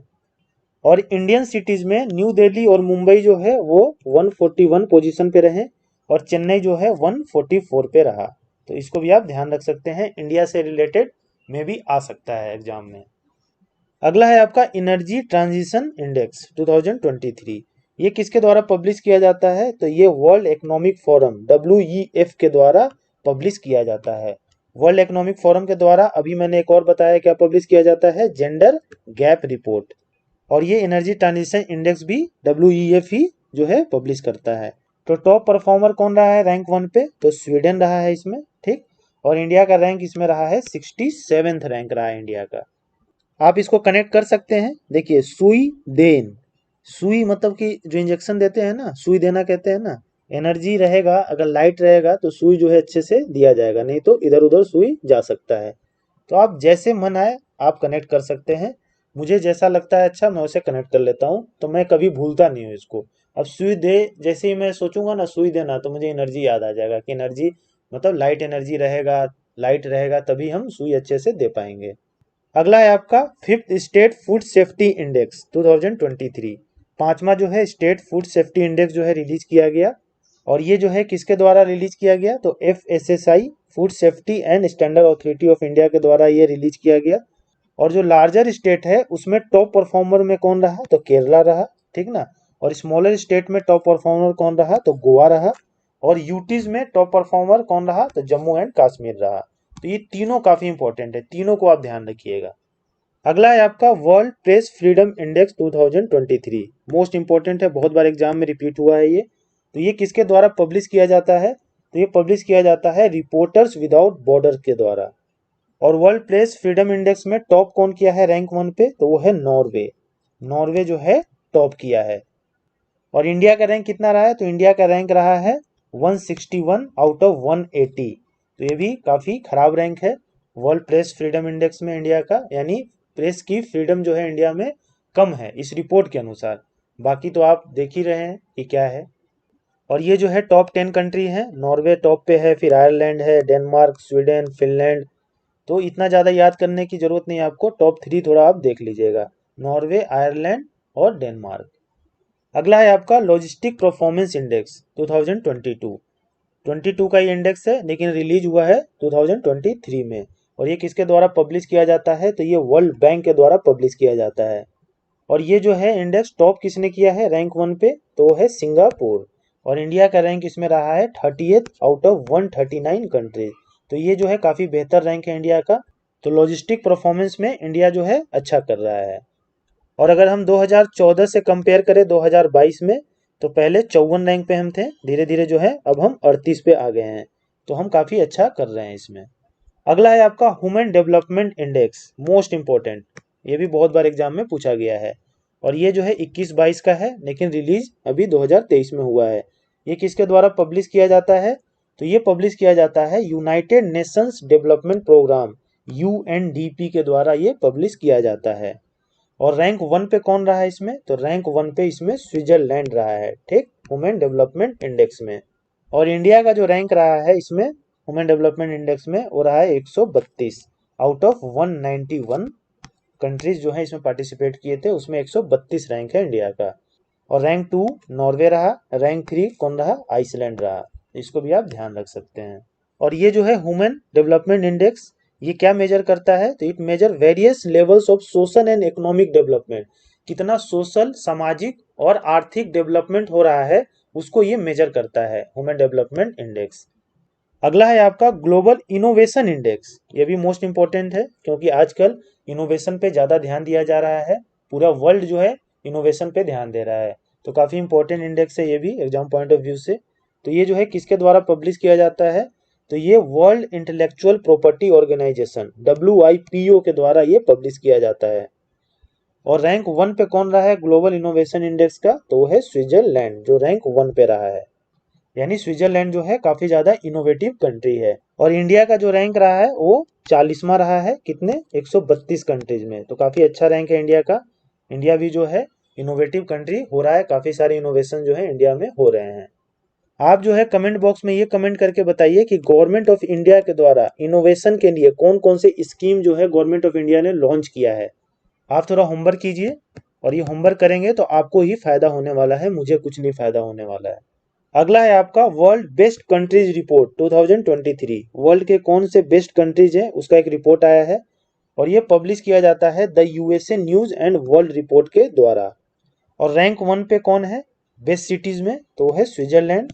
और इंडियन सिटीज़ में न्यू दिल्ली और मुंबई जो है वो 141 पोजीशन पे रहे और चेन्नई जो है 144 पे रहा। तो इसको भी आप ध्यान रख सकते हैं, इंडिया से रिलेटेड में भी आ सकता है एग्जाम में। अगला है आपका एनर्जी ट्रांजिशन इंडेक्स 2023। ये किसके द्वारा पब्लिश किया जाता है? तो ये वर्ल्ड इकोनॉमिक फोरम, WEF के द्वारा पब्लिश किया जाता है। वर्ल्ड इकोनॉमिक फोरम के द्वारा अभी मैंने एक और बताया क्या पब्लिश किया जाता है? Gender gap report. और ये एनर्जी ट्रांजिशन इंडेक्स भी WEF ही जो है पब्लिश करता है। तो टॉप परफॉर्मर कौन रहा है रैंक 1 पे? तो स्वीडन रहा है इसमें, ठीक। और इंडिया का रैंक इसमें रहा है 67th रैंक रहा है इंडिया का। आप इसको कनेक्ट कर सकते हैं। देखिए सुई देन, सुई मतलब कि जो इंजेक्शन देते हैं ना, सुई देना कहते हैं ना। एनर्जी रहेगा, अगर लाइट रहेगा तो सुई जो है अच्छे से दिया जाएगा, नहीं तो इधर उधर सुई जा सकता है। तो आप जैसे मन आए आप कनेक्ट कर सकते हैं। मुझे जैसा लगता है अच्छा मैं उसे कनेक्ट कर लेता हूँ, तो मैं कभी भूलता नहीं हूँ इसको। अब सुई दे जैसे ही मैं सोचूंगा ना सुई देना, तो मुझे एनर्जी याद आ जाएगा कि एनर्जी मतलब लाइट एनर्जी रहेगा, लाइट रहेगा तभी हम सुई अच्छे से दे पाएंगे। अगला है आपका fifth state food safety index 2023। पांचवा जो है स्टेट फूड सेफ्टी इंडेक्स जो है रिलीज किया गया। और ये जो है किसके द्वारा रिलीज किया गया? तो FSSI food safety and standard authority of India के द्वारा ये रिलीज किया गया। और जो लार्जर स्टेट है उसमें टॉप परफॉर्मर में कौन रहा? तो केरला रहा, ठीक ना। और स्मॉलर स्टेट में टॉप परफॉर्मर कौन रहा? तो गोवा रहा। और यूटीज में टॉप परफॉर्मर कौन रहा, तो जम्मू एंड कश्मीर रहा। तो ये तीनों काफी इंपॉर्टेंट है, तीनों को आप ध्यान रखिएगा। अगला है आपका world press freedom index 2023, most important है, बहुत बार एग्जाम में रिपीट हुआ है ये। तो ये किसके द्वारा पब्लिश किया जाता है, तो ये पब्लिश किया जाता है रिपोर्टर्स विदाउट बॉर्डर के द्वारा। और वर्ल्ड प्रेस फ्रीडम इंडेक्स में टॉप कौन किया है रैंक 1 पे, तो वो है नॉर्वे। नॉर्वे जो है टॉप किया है। और इंडिया का रैंक कितना रहा है, तो इंडिया का रैंक रहा है 161 आउट ऑफ 180। तो ये भी काफी खराब रैंक है वर्ल्ड प्रेस फ्रीडम इंडेक्स में इंडिया का, यानी प्रेस की फ्रीडम जो है इंडिया में कम है इस रिपोर्ट के अनुसार। बाकी तो आप देख ही रहे हैं कि क्या है। और ये जो है टॉप 10 कंट्री है, नॉर्वे टॉप पे है, फिर आयरलैंड है, डेनमार्क, स्वीडन, फिनलैंड। तो इतना ज़्यादा याद करने की जरूरत नहीं है आपको, टॉप 3 थोड़ा आप देख लीजिएगा, नॉर्वे, आयरलैंड और डेनमार्क। अगला है आपका लॉजिस्टिक परफॉर्मेंस इंडेक्स 2022 का ये इंडेक्स है, लेकिन रिलीज हुआ है 2023 में। और ये किसके द्वारा पब्लिश किया जाता है, तो ये वर्ल्ड बैंक के द्वारा पब्लिश किया जाता है। और ये जो है इंडेक्स टॉप किसने किया है रैंक 1 पे, तो वो है सिंगापुर। और इंडिया का रैंक इसमें रहा है 30th आउट ऑफ 139 कंट्रीज। तो ये जो है काफ़ी बेहतर रैंक है इंडिया का। तो लॉजिस्टिक परफॉर्मेंस में इंडिया जो है अच्छा कर रहा है। और अगर हम 2014 से कंपेयर करें 2022 में, तो पहले 54 रैंक पे हम थे, धीरे धीरे जो है अब हम 38 पे आ गए हैं। तो हम काफ़ी अच्छा कर रहे हैं इसमें। अगला है आपका human development index, most important, ये भी बहुत बार एग्जाम में पूछा गया है। और ये जो है 21-22 का है, लेकिन रिलीज अभी 2023 में हुआ है। ये किसके द्वारा पब्लिश किया जाता है, तो ये पब्लिश किया जाता है United Nations Development Programme UNDP के द्वारा ये पब्लिश किया जाता है। और रैंक 1 पे कौन रहा है इसमें, तो रैंक 1 पे इसमें स्विट्जरलैंड रहा है, ठीक, ह्यूमन डेवलपमेंट इंडेक्स में। और इंडिया का जो रैंक रहा है इसमें ह्यूमन डेवलपमेंट इंडेक्स में, वो रहा है 132 आउट ऑफ 191 कंट्रीज जो है इसमें पार्टिसिपेट किए थे, उसमें 132 रैंक है इंडिया का। और रैंक 2 नॉर्वे रहा, रैंक 3 कौन रहा, आइसलैंड रहा। इसको भी आप ध्यान रख सकते हैं। और ये जो है ह्यूमन डेवलपमेंट इंडेक्स, ये क्या मेजर करता है, तो it measure various levels of social and economic development. कितना सोशल, सामाजिक और आर्थिक डेवलपमेंट हो रहा है उसको ये मेजर करता है ह्यूमन डेवलपमेंट इंडेक्स। अगला है आपका ग्लोबल इनोवेशन इंडेक्स, ये भी मोस्ट इंपॉर्टेंट है, क्योंकि आजकल इनोवेशन पे ज़्यादा ध्यान दिया जा रहा है, पूरा वर्ल्ड जो है इनोवेशन पे ध्यान दे रहा है। तो काफ़ी इंपॉर्टेंट इंडेक्स है ये भी एग्जाम पॉइंट ऑफ व्यू से। तो ये जो है किसके द्वारा पब्लिश किया जाता है, तो ये World Intellectual Property Organisation WIPO के द्वारा ये पब्लिश किया जाता है। और रैंक 1 पे कौन रहा है ग्लोबल इनोवेशन इंडेक्स का, तो वो है स्विट्जरलैंड, जो रैंक 1 पे रहा है। यानी स्विट्जरलैंड जो है काफी ज्यादा इनोवेटिव कंट्री है। और इंडिया का जो रैंक रहा है वो 40वां रहा है, कितने, 132 कंट्रीज में। तो काफी अच्छा रैंक है इंडिया का। इंडिया भी जो है इनोवेटिव कंट्री हो रहा है, काफी सारे इनोवेशन जो है इंडिया में हो रहे हैं। आप जो है कमेंट बॉक्स में ये कमेंट करके बताइए कि गवर्नमेंट ऑफ इंडिया के द्वारा इनोवेशन के लिए कौन कौन से स्कीम जो है गवर्नमेंट ऑफ इंडिया ने लॉन्च किया है। आप थोड़ा होमवर्क कीजिए, और ये होमवर्क करेंगे तो आपको ही फायदा होने वाला है, मुझे कुछ नहीं फायदा होने वाला है। अगला है आपका world best countries report 2023। World के कौन से बेस्ट कंट्रीज हैं उसका एक रिपोर्ट आया है, और ये पब्लिश किया जाता है the USA news and world report के द्वारा। और रैंक 1 पे कौन है बेस्ट सिटीज में, तो है स्विट्जरलैंड।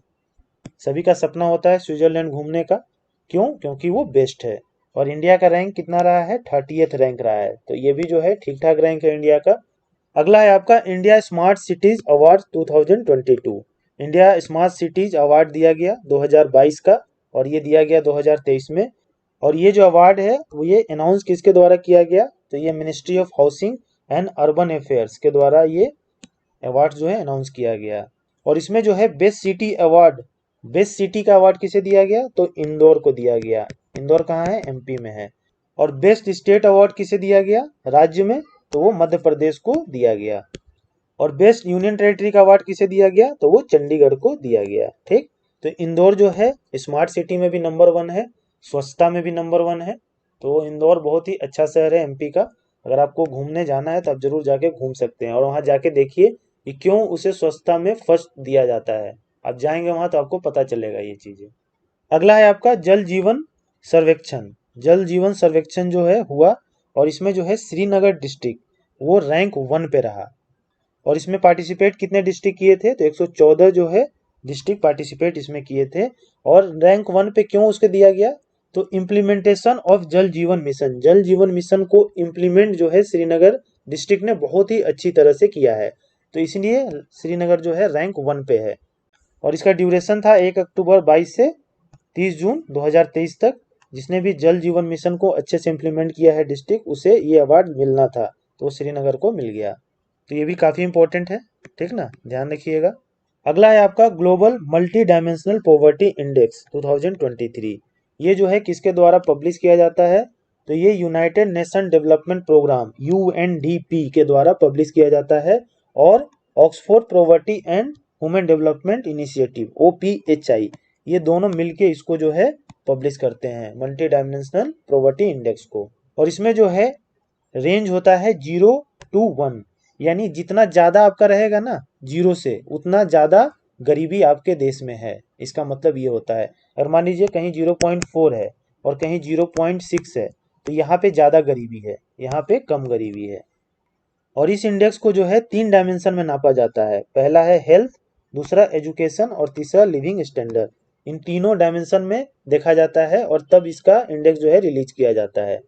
सभी का सपना होता है स्विट्जरलैंड घूमने का, क्यों, क्योंकि वो बेस्ट है। और इंडिया का रैंक कितना रहा है, 30th रैंक रहा है। तो ये भी जो है ठीक ठाक रैंक है इंडिया का। अगला है आपका India smart cities award 2022। India smart cities award दिया गया 2022 का, और ये दिया गया 2023 में। और ये जो अवार्ड है वो ये अनाउंस किसके द्वारा किया गया, तो ये ministry of housing and urban affairs के द्वारा ये अवार्ड जो है अनाउंस किया गया। और इसमें जो है best city award, best city का अवार्ड किसे दिया गया, तो इंदौर को दिया गया। इंदौर कहाँ है, MP में है। और बेस्ट स्टेट अवार्ड किसे दिया गया राज्य में, तो वो मध्य प्रदेश को दिया गया। और बेस्ट यूनियन टेरिटरी का अवार्ड किसे दिया गया, तो वो चंडीगढ़ को दिया गया, ठीक। तो इंदौर जो है स्मार्ट सिटी में भी नंबर 1 है, स्वच्छता में भी नंबर 1 है। तो इंदौर बहुत ही अच्छा शहर है MP का। अगर आपको घूमने जाना है तो आप जरूर जाके घूम सकते हैं, और वहाँ जाके देखिए कि क्यों उसे स्वच्छता में फर्स्ट दिया जाता है। आप जाएंगे वहाँ तो आपको पता चलेगा ये चीज़ें। अगला है आपका जल जीवन सर्वेक्षण। जल जीवन सर्वेक्षण जो है हुआ, और इसमें जो है श्रीनगर डिस्ट्रिक्ट वो रैंक 1 पे रहा। और इसमें पार्टिसिपेट कितने डिस्ट्रिक्ट किए थे, तो 114 जो है डिस्ट्रिक्ट पार्टिसिपेट इसमें किए थे। और रैंक 1 पे क्यों उसके दिया गया, तो इम्प्लीमेंटेशन ऑफ जल जीवन मिशन, जल जीवन मिशन को इम्प्लीमेंट जो है श्रीनगर डिस्ट्रिक्ट ने बहुत ही अच्छी तरह से किया है, तो इसलिए श्रीनगर जो है रैंक 1 पे है। और इसका ड्यूरेशन था 1 अक्टूबर 22 से 30 जून 2023 तक। जिसने भी जल जीवन मिशन को अच्छे से इम्प्लीमेंट किया है डिस्ट्रिक्ट, उसे ये अवार्ड मिलना था, तो श्रीनगर को मिल गया। तो ये भी काफ़ी इंपॉर्टेंट है, ठीक ना, ध्यान रखिएगा। अगला है आपका global multi dimensional poverty index 2023। ये जो है किसके द्वारा पब्लिश किया जाता है, तो ये United Nation Development Programme UNDP के द्वारा पब्लिश किया जाता है। और Oxford Poverty and Human Development Initiative OPHI, ये दोनों मिलके इसको जो है पब्लिश करते हैं मल्टी डायमेंशनल पॉवर्टी इंडेक्स को। और इसमें जो है रेंज होता है 0 to 1, यानी जितना ज़्यादा आपका रहेगा ना 0 से, उतना ज़्यादा गरीबी आपके देश में है, इसका मतलब ये होता है। और मान लीजिए कहीं 0.4 है और कहीं 0.6 है, तो यहाँ पे ज़्यादा गरीबी है, यहाँ पे कम गरीबी है। और इस इंडेक्स को जो है 3 डायमेंशन में नापा जाता है। पहला है हेल्थ, दूसरा एजुकेशन और तीसरा लिविंग स्टैंडर्ड। इन तीनों डायमेंशन में देखा जाता है और तब इसका इंडेक्स जो है रिलीज किया जाता है।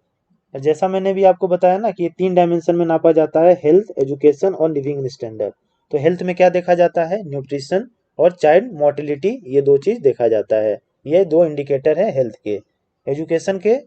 जैसा मैंने भी आपको बताया ना कि ये 3 डायमेंशन में नापा जाता है, हेल्थ, एजुकेशन और लिविंग स्टैंडर्ड। तो हेल्थ में क्या देखा जाता है, न्यूट्रिशन और चाइल्ड मोर्टिलिटी, ये 2 चीज़ देखा जाता है। ये 2 इंडिकेटर है हेल्थ के। एजुकेशन के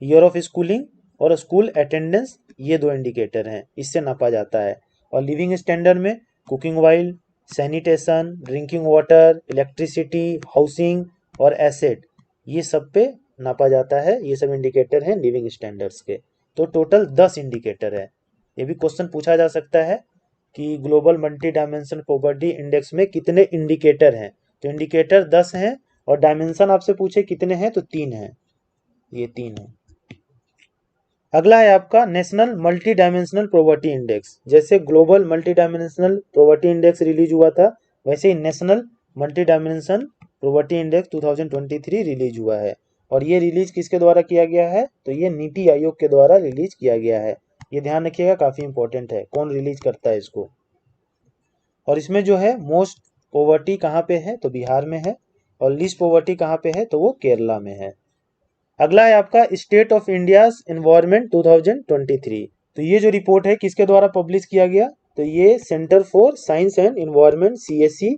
ईयर ऑफ स्कूलिंग और स्कूल अटेंडेंस, ये 2 इंडिकेटर हैं, इससे नापा जाता है। और लिविंग स्टैंडर्ड में cooking oil, sanitation, drinking water, electricity, housing और एसेट, ये सब पे नापा जाता है। ये सब इंडिकेटर हैं लिविंग स्टैंडर्ड्स के। तो टोटल 10 इंडिकेटर है। ये भी क्वेश्चन पूछा जा सकता है कि global multi dimension poverty index में कितने इंडिकेटर हैं, तो इंडिकेटर 10 हैं। और डायमेंशन आपसे पूछे कितने हैं, तो 3 हैं, ये 3 है। अगला है आपका national multi dimensional poverty index. जैसे global multi dimensional poverty index release हुआ था, वैसे ही national multi dimension poverty index 2023 release हुआ है। और ये रिलीज किसके द्वारा किया गया है, तो ये नीति आयोग के द्वारा रिलीज किया गया है। ये ध्यान रखिएगा, काफ़ी इंपॉर्टेंट है कौन रिलीज करता है इसको। और इसमें जो है मोस्ट पॉवर्टी कहाँ पे है, तो बिहार में है। और लीस्ट पॉवर्टी कहाँ पे है, तो वो केरला में है। अगला है आपका स्टेट ऑफ इंडियाज एनवायरनमेंट 2023। तो ये जो रिपोर्ट है किसके द्वारा पब्लिश किया गया, तो ये centre for science and environment CSE,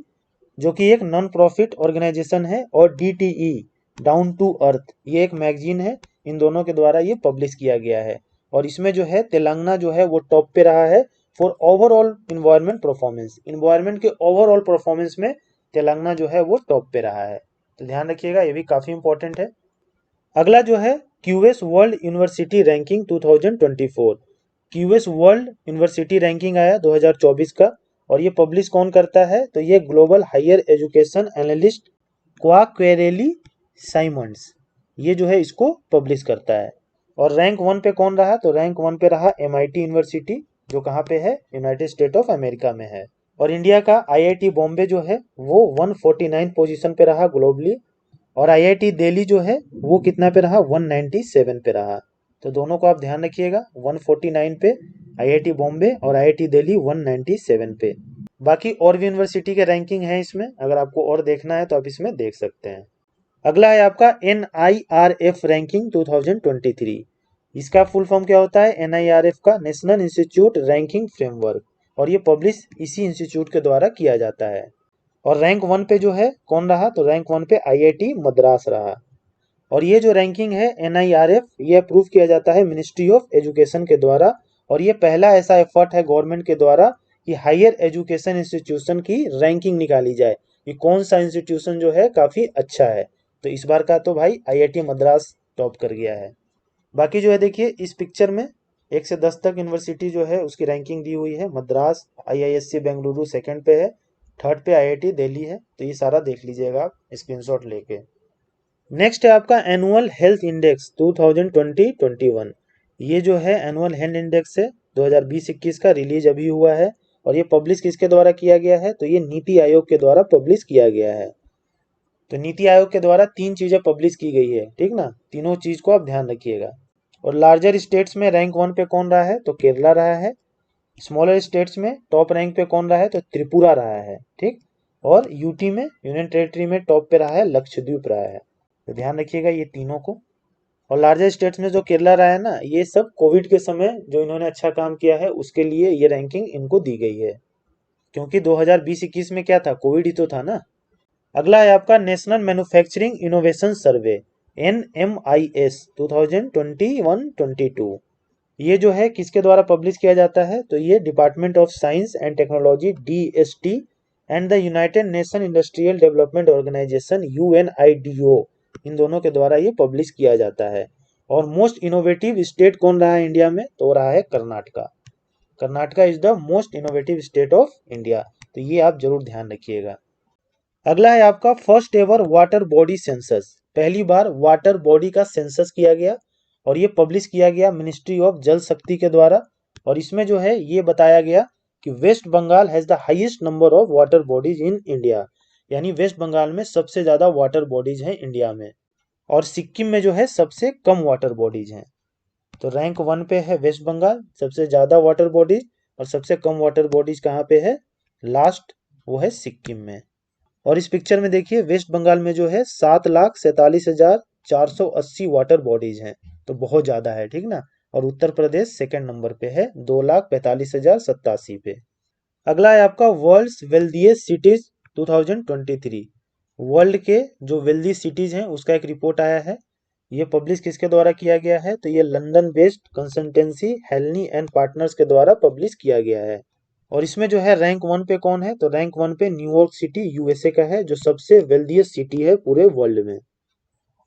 जो कि एक नॉन प्रॉफिट ऑर्गेनाइजेशन है, और DTE डाउन टू अर्थ, ये एक मैगजीन है, इन दोनों के द्वारा ये पब्लिश किया गया है। और इसमें जो है तेलंगाना जो है वो टॉप पे रहा है for overall environment performance. Environment के ओवरऑल परफॉर्मेंस में तेलंगाना जो है वो टॉप पे रहा है, तो ध्यान रखिएगा, ये भी काफ़ी इंपॉर्टेंट है। अगला जो है QS world university ranking 2024। QS world university ranking आया 2024 का। और ये पब्लिश कौन करता है, तो ये global higher education analyst Quacquarelli Symonds, ये जो है इसको पब्लिश करता है। और रैंक 1 पे कौन रहा, तो रैंक 1 पे रहा MIT यूनिवर्सिटी, जो कहाँ पे है, यूनाइटेड स्टेट ऑफ अमेरिका में है। और इंडिया का IIT बॉम्बे जो है वो 149 पोजीशन पे रहा ग्लोबली। और IIT दिल्ली जो है वो कितना पे रहा, 197 पे रहा। तो दोनों को आप ध्यान रखिएगा, 149 पे IIT बॉम्बे और IIT दिल्ली 197 पे। बाकी और भी यूनिवर्सिटी के रैंकिंग है इसमें, अगर आपको और देखना है तो आप इसमें देख सकते हैं। अगला है आपका NIRF रैंकिंग 2023। इसका फुल फॉर्म क्या होता है, NIRF का नेशनल इंस्टीट्यूट रैंकिंग फ्रेमवर्क। और ये पब्लिश इसी इंस्टीट्यूट के द्वारा किया जाता है। और रैंक 1 पे जो है कौन रहा, तो रैंक 1 पे IIT मद्रास रहा। और ये जो रैंकिंग है NIRF, ये अप्रूव किया जाता है मिनिस्ट्री ऑफ एजुकेशन के द्वारा। और ये पहला ऐसा एफर्ट है गवर्नमेंट के द्वारा कि हायर एजुकेशन इंस्टीट्यूशन की रैंकिंग निकाली जाए कि कौन सा इंस्टीट्यूशन जो है काफ़ी अच्छा है। तो इस बार का तो भाई IIT मद्रास टॉप कर गया है। बाकी जो है देखिए इस पिक्चर में 1 से 10 तक यूनिवर्सिटी जो है उसकी रैंकिंग दी हुई है। मद्रास IISc बेंगलुरु सेकंड पे है, थर्ड पे IIT दिल्ली है। तो ये सारा देख लीजिएगा आप स्क्रीनशॉट लेके। नेक्स्ट है आपका एनुअल हेल्थ इंडेक्स 2020-21। ये जो है एनुअल हेल्थ इंडेक्स है 2020-21 का, रिलीज अभी हुआ है। और ये पब्लिश किसके द्वारा किया गया है, तो ये नीति आयोग के द्वारा पब्लिश किया गया है। तो नीति आयोग के द्वारा 3 चीज़ें पब्लिश की गई है, ठीक ना, तीनों चीज़ को आप ध्यान रखिएगा। और लार्जर स्टेट्स में रैंक 1 पे कौन रहा है, तो केरला रहा है। स्मॉलर स्टेट्स में टॉप रैंक पे कौन रहा है, तो त्रिपुरा रहा है, ठीक। और यूटी में, यूनियन टेरिटरी में टॉप पे रहा है लक्षद्वीप रहा है। तो ध्यान रखिएगा ये तीनों को। और लार्जेस्ट स्टेट्स में जो केरला रहा है ना, ये सब कोविड के समय जो इन्होंने अच्छा काम किया है उसके लिए ये रैंकिंग इनको दी गई है, क्योंकि 2020-21 में क्या था, कोविड ही तो था ना। अगला है आपका नेशनल मैन्युफैक्चरिंग इनोवेशन सर्वे, NMIS 2021-22। ये जो है किसके द्वारा पब्लिश किया जाता है, तो ये Department of Science and Technology DST and the United Nation Industrial Development Organisation UNIDO, इन दोनों के द्वारा ये पब्लिश किया जाता है। और मोस्ट इनोवेटिव स्टेट कौन रहा है इंडिया में, तो रहा है Karnataka. Karnataka is the most innovative state of India. तो ये आप जरूर ध्यान रखिएगा। अगला है आपका first ever water body census. पहली बार वाटर बॉडी का सेंसस किया गया और ये पब्लिश किया गया मिनिस्ट्री ऑफ जल शक्ति के द्वारा। और इसमें जो है ये बताया गया कि West Bengal has the highest number of water bodies in India, यानी वेस्ट बंगाल में सबसे ज्यादा वाटर बॉडीज हैं इंडिया में। और सिक्किम में जो है सबसे कम वाटर बॉडीज हैं। तो रैंक 1 पे है वेस्ट बंगाल, सबसे ज्यादा वाटर बॉडीज, और सबसे कम वाटर बॉडीज कहाँ पे है, लास्ट, वो है सिक्किम में। और इस पिक्चर में देखिए वेस्ट बंगाल में जो है 7,47,480 वाटर बॉडीज हैं, तो बहुत ज्यादा है, ठीक ना। और उत्तर प्रदेश सेकंड नंबर पे है 2,45,087 पे। अगला है आपका वर्ल्ड्स वेल्दीएस्ट सिटीज 2023। वर्ल्ड के जो वेल्दी सिटीज हैं उसका एक रिपोर्ट आया है। ये पब्लिश किसके द्वारा किया गया है, तो ये लंदन बेस्ड कंसल्टेंसी हेलनी एंड पार्टनर्स के द्वारा पब्लिश किया गया है। और इसमें जो है रैंक 1 पे कौन है, तो रैंक 1 पे न्यूयॉर्क सिटी USA का है, जो सबसे वेल्दीएस्ट सिटी है पूरे वर्ल्ड में।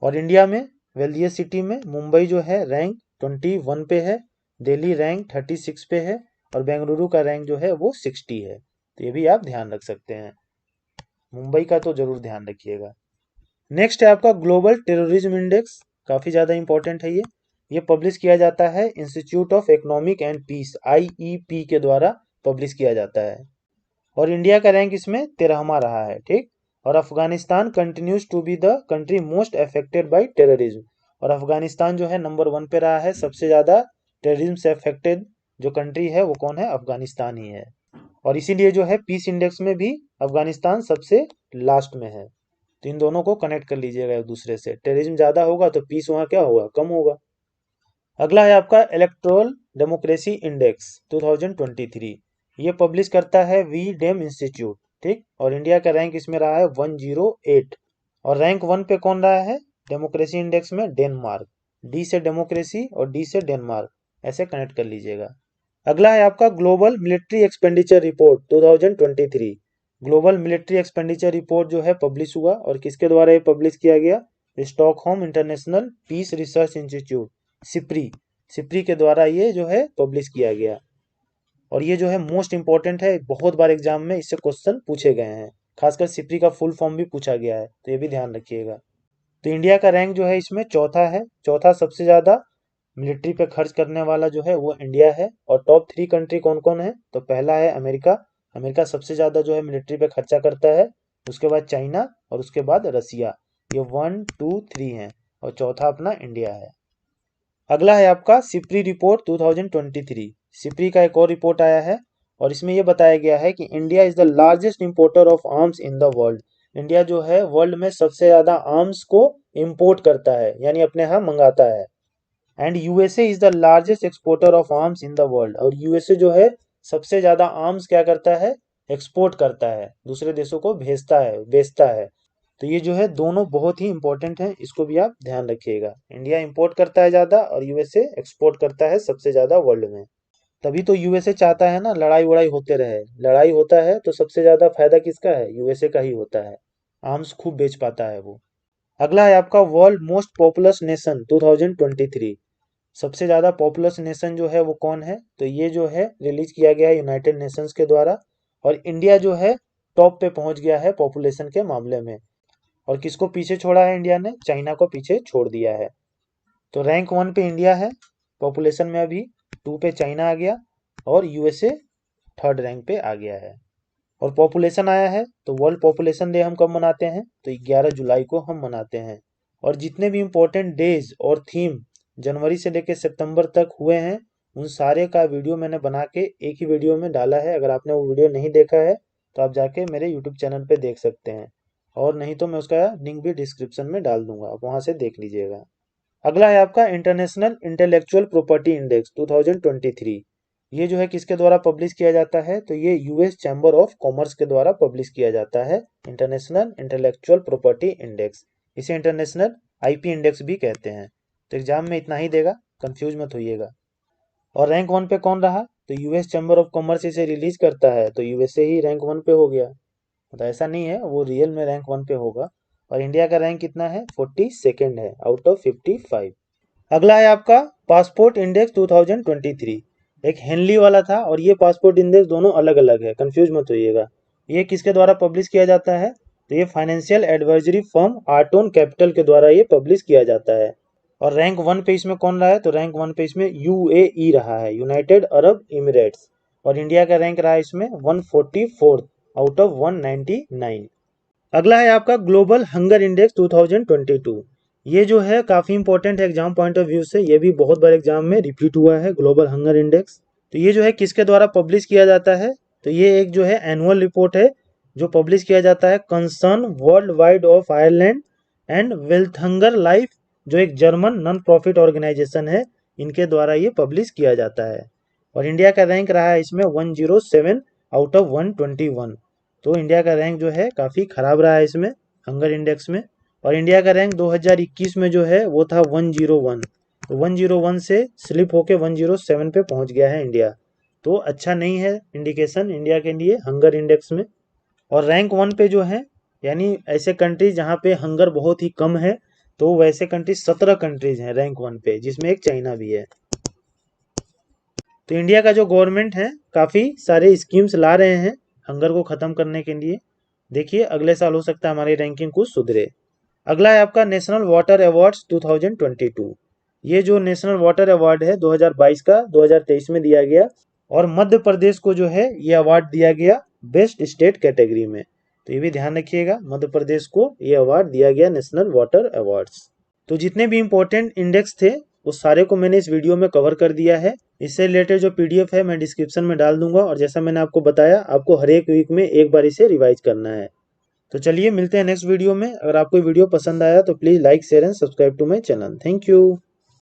और इंडिया में वेल्दीएस्ट सिटी में मुंबई जो है रैंक 21 पे है, दिल्ली रैंक 36 पे है, और बेंगलुरु का रैंक जो है वो 60 है। तो ये भी आप ध्यान रख सकते हैं, मुंबई का तो जरूर ध्यान रखिएगा। नेक्स्ट है आपका ग्लोबल टेररिज्म इंडेक्स, काफी ज्यादा इंपॉर्टेंट है ये पब्लिश किया जाता है Institute of Economic and Peace IEP के द्वारा पब्लिश किया जाता है। और इंडिया का रैंक इसमें 13वां रहा है, ठीक। और Afghanistan continues to be the country most affected by terrorism. और अफगानिस्तान जो है नंबर 1 पे रहा है, सबसे ज्यादा टेररिज्म से अफेक्टेड जो कंट्री है वो कौन है, अफगानिस्तान ही है। और इसीलिए जो है पीस इंडेक्स में भी अफगानिस्तान सबसे लास्ट में है। तो इन दोनों को कनेक्ट कर लीजिएगा एक दूसरे से, टेररिज्म ज्यादा होगा तो पीस वहां क्या होगा, कम होगा। अगला है आपका इलेक्टोरल डेमोक्रेसी इंडेक्स 2023। ये पब्लिश करता है वी डेम इंस्टीट्यूट, ठीक। और इंडिया का रैंक इसमें रहा है 108। और रैंक 1 पे कौन रहा है डेमोक्रेसी इंडेक्स में, डेनमार्क। डी से डेमोक्रेसी और डी से डेनमार्क, ऐसे कनेक्ट कर लीजिएगा। अगला है आपका global military expenditure report 2023। Global military expenditure report जो है पब्लिश हुआ, और किसके द्वारा ये पब्लिश किया गया, Stockholm International Peace Research Institute, SIPRI के द्वारा ये जो है पब्लिश किया गया। और ये जो है मोस्ट इंपॉर्टेंट है, बहुत बार एग्जाम में इससे क्वेश्चन पूछे गए हैं, खासकर सिप्री का फुल फॉर्म भी पूछा गया है, तो ये भी ध्यान रखिएगा। तो इंडिया का रैंक जो है इसमें चौथा है, चौथा सबसे ज्यादा मिलिट्री पे खर्च करने वाला जो है वो इंडिया है। और टॉप 3 कंट्री कौन कौन है, तो पहला है अमेरिका, अमेरिका सबसे ज्यादा जो है मिलिट्री पे खर्चा करता है। उसके बाद चाइना, और उसके बाद रसिया। ये 1, 2, 3 है, और चौथा अपना इंडिया है। अगला है आपका सिप्री रिपोर्ट 2023। सिप्री का एक और रिपोर्ट आया है, और इसमें यह बताया गया है कि India is the largest importer of arms in the world. India जो है वर्ल्ड में सबसे ज्यादा आर्म्स को इंपोर्ट करता है, यानी अपने यहाँ मंगाता है। And USA is the largest exporter of arms in the world. और USA जो है सबसे ज्यादा आर्म्स क्या करता है, एक्सपोर्ट करता है, दूसरे देशों को भेजता है, बेचता है। तो ये जो है दोनों बहुत ही इंपॉर्टेंट है, इसको भी आप ध्यान रखिएगा। इंडिया इंपोर्ट करता है ज्यादा, और USA एक्सपोर्ट करता है सबसे ज्यादा वर्ल्ड में। तभी तो USA चाहता है ना लड़ाई वड़ाई होते रहे, लड़ाई होता है तो सबसे ज्यादा फायदा किसका है, USA का ही होता है, आर्म्स खूब बेच पाता है वो। अगला है आपका वर्ल्ड मोस्ट पॉपुलस नेशन 2023। सबसे ज्यादा पॉपुलस नेशन जो है वो कौन है, तो ये जो है रिलीज किया गया है यूनाइटेड नेशंस के द्वारा। और इंडिया जो है टॉप पे पहुंच गया है पॉपुलेशन के मामले में। और किसको पीछे छोड़ा है इंडिया ने, चाइना को पीछे छोड़ दिया है। तो रैंक 1 पे इंडिया है पॉपुलेशन में, अभी 2 पे चाइना आ गया, और USA थर्ड रैंक पे आ गया है। और पॉपुलेशन आया है तो वर्ल्ड पॉपुलेशन डे हम कब मनाते हैं, तो 11 जुलाई को हम मनाते हैं। और जितने भी इंपॉर्टेंट डेज और थीम जनवरी से लेकर सितंबर तक हुए हैं, उन सारे का वीडियो मैंने बना के एक ही वीडियो में डाला है। अगर आपने वो वीडियो नहीं देखा है तो आप जाके मेरे यूट्यूब चैनल पे देख सकते हैं, और नहीं तो मैं उसका लिंक भी डिस्क्रिप्शन में डाल दूंगा, आप वहाँ से देख लीजिएगा। अगला है आपका इंटरनेशनल इंटेलेक्चुअल प्रॉपर्टी इंडेक्स 2023। ये जो है किसके द्वारा पब्लिश किया जाता है, तो ये यूएस चैम्बर ऑफ कॉमर्स के द्वारा पब्लिश किया जाता है, इंटरनेशनल इंटेलेक्चुअल प्रॉपर्टी इंडेक्स। इसे इंटरनेशनल आईपी इंडेक्स भी कहते हैं। तो एग्जाम में इतना ही देगा, कंफ्यूज मत होइएगा। और रैंक 1 पे कौन रहा, तो यूएस चैम्बर ऑफ कॉमर्स इसे रिलीज करता है, तो यूएसए ही रैंक 1 पे हो गया। मतलब ऐसा नहीं है, वो रियल में रैंक 1 पे होगा। और इंडिया का रैंक कितना है, 42nd है आउट ऑफ 55। अगला है आपका पासपोर्ट इंडेक्स 2023। एक हेनली वाला था और ये पासपोर्ट इंडेक्स दोनों अलग अलग है, कंफ्यूज मत होइएगा। ये किसके द्वारा पब्लिश किया जाता है, तो ये फाइनेंशियल एडवाइजरी फर्म आर्टोन कैपिटल के द्वारा ये पब्लिश किया जाता है। और रैंक 1 पे इसमें कौन रहा है, तो रैंक 1 पे इसमें यूएई रहा है, यूनाइटेड अरब इमिरेट्स। और इंडिया का रैंक रहा है इसमें 144 आउट ऑफ 199। अगला है आपका ग्लोबल हंगर इंडेक्स 2022। ये जो है काफ़ी इंपॉर्टेंट है एग्जाम पॉइंट ऑफ व्यू से, ये भी बहुत बार एग्जाम में रिपीट हुआ है ग्लोबल हंगर इंडेक्स। तो ये जो है किसके द्वारा पब्लिश किया जाता है, तो ये एक जो है एनुअल रिपोर्ट है जो पब्लिश किया जाता है Concern Worldwide of Ireland and Welthungerhilfe, जो एक जर्मन नॉन प्रॉफिट ऑर्गेनाइजेशन है, इनके द्वारा ये पब्लिश किया जाता है। और इंडिया का रैंक रहा है इसमें 107 आउट ऑफ 121। तो इंडिया का रैंक जो है काफ़ी ख़राब रहा है इसमें हंगर इंडेक्स में। और इंडिया का रैंक 2021 में जो है वो था 101। तो 101 से स्लिप होके 107 पे पहुंच गया है इंडिया। तो अच्छा नहीं है इंडिकेशन इंडिया के लिए हंगर इंडेक्स में। और रैंक 1 पे जो है, यानी ऐसे कंट्रीज जहाँ पे हंगर बहुत ही कम है, तो वैसे कंट्रीज 17 कंट्रीज हैं रैंक 1 पे, जिसमें एक चाइना भी है। तो इंडिया का जो गवर्नमेंट है काफ़ी सारे स्कीम्स ला रहे हैं हंगर को ख़त्म करने के लिए। देखिए अगले साल हो सकता है हमारी रैंकिंग कुछ सुधरे। अगला है आपका नेशनल वाटर अवार्ड्स 2022। ये जो नेशनल वाटर अवार्ड है 2022 का 2023 में दिया गया, और मध्य प्रदेश को जो है ये अवार्ड दिया गया बेस्ट स्टेट कैटेगरी में। तो ये भी ध्यान रखिएगा, मध्य प्रदेश को ये अवार्ड दिया गया नेशनल वाटर अवार्ड्स। तो जितने भी इंपॉर्टेंट इंडेक्स थे वो सारे को मैंने इस वीडियो में कवर कर दिया है। इससे रिलेटेड जो पीडीएफ है मैं डिस्क्रिप्शन में डाल दूंगा, और जैसा मैंने आपको बताया आपको हर एक वीक में एक बार इसे रिवाइज करना है। तो चलिए मिलते हैं नेक्स्ट वीडियो में। अगर आपको वीडियो पसंद आया तो please like share and subscribe to my channel. Thank you.